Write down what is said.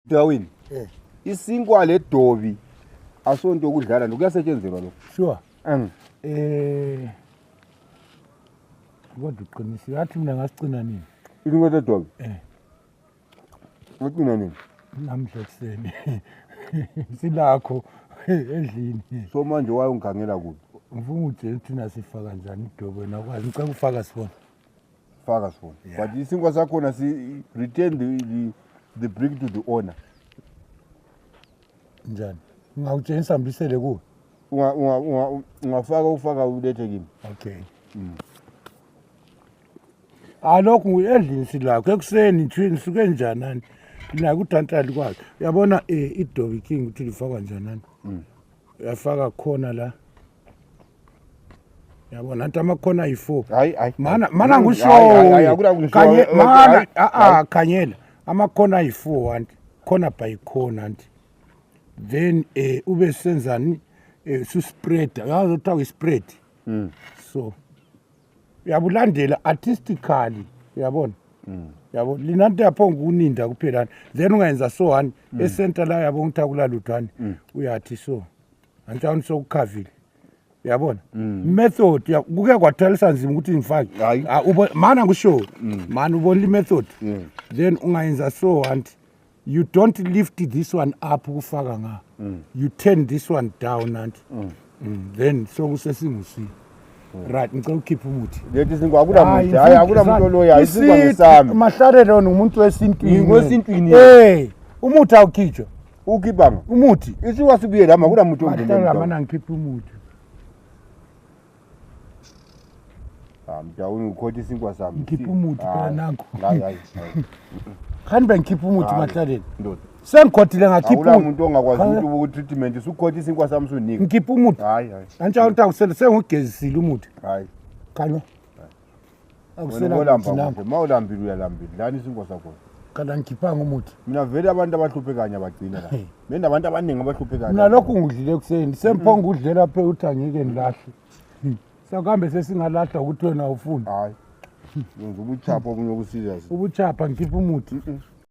Dawini. Isinkwa ledobi asonto ukudlala lokuyasetshenzelwa lo. Sure. Kodwa uqinisile athi mina ngasigcina nini? Isinkwa ledobi. Ngicina nini? Namhla ekseni. Silakho endlini. So manje waye ungangela kuphi? Ngifuna ukuthi thina sifaka kanjani idobi wena kwazi ngicela ufaka sibona. Faka sona. But isinkwa sakhona si return the brick to the owner. Njani? Ngawutshengisa mbisele ku. Ungafaka ufaka ulethe kimi. Okay. Lokhu endlini silakho ekuseni nisuke njani la kudantali kwazi. Uyabona idobi king ukuthi lifakwa njani. Uyafaka khona la. Yabona nathi amakhona ayi4. Hayi. Mana ngisho. Kanye mana khanyela. Amakhona ayi4 anti. Khona by corner anti. Then ube senzani su spread. Uyazi ukuthi spread. So uyabulandela artistically uyabona. Yabo linanto yapho nguninda kuphela. Then ungayenza so one e-center la yabo ukuthi akulaluthani uyathi so. Anjani sokukhavile. Uyabona? Method kuke kwathalisa nzima ukuthi ngifake. Mana ngisho. Man ubona i method. Then ungayenza so anti. You don't lift this one up kufaka nga. You turn this one down anti. Then so kusesingusi. Right, ngicela ukhipha umuthi. Lethi sinkwa akulamuntu, hayi akulamuntu loya, isinkwa ngesami. Mahlarelo ngumuntu wesintwini. Ngwesintwini. Umuthi awukhitshwa. Ukhipha umuthi. Isinkwa sibuye lama akulamuntu ongene. Mana ngikhipha umuthi. Mdawuni ukhotha isinkwa sami. Ngikhipha umuthi phela nanku. Hayi. Khani bengikhipha umuthi mahlarelo. Ndoda. Sengikhothile ngakhipha umuthi. Awulamuntu ongakwazi ukuthi ubu treatment usukhotha isinkwa sami sonika. Ngikhipha umuthi. Hayi. Antsha ukuthi akusele sengugezisile umuthi. Hayi. Khanya. Akusela ukuthi mawulambile uyalambile. Lani isinkwa sakho. Kana ngikhiphanga umuthi. Mina vele abantu abahluphekanya bagcina la. Mina abantu abaningi abahluphekanya. Mina lokhu ngidlile ekseni. Semphonga udlela phe uthi angike nilahle. Sakuhambe sesingalahla ukuthi wena ufuna. Hayi. Ngizobuchapha obunye obusizwe. Ubuchapha ngikhipha umuthi.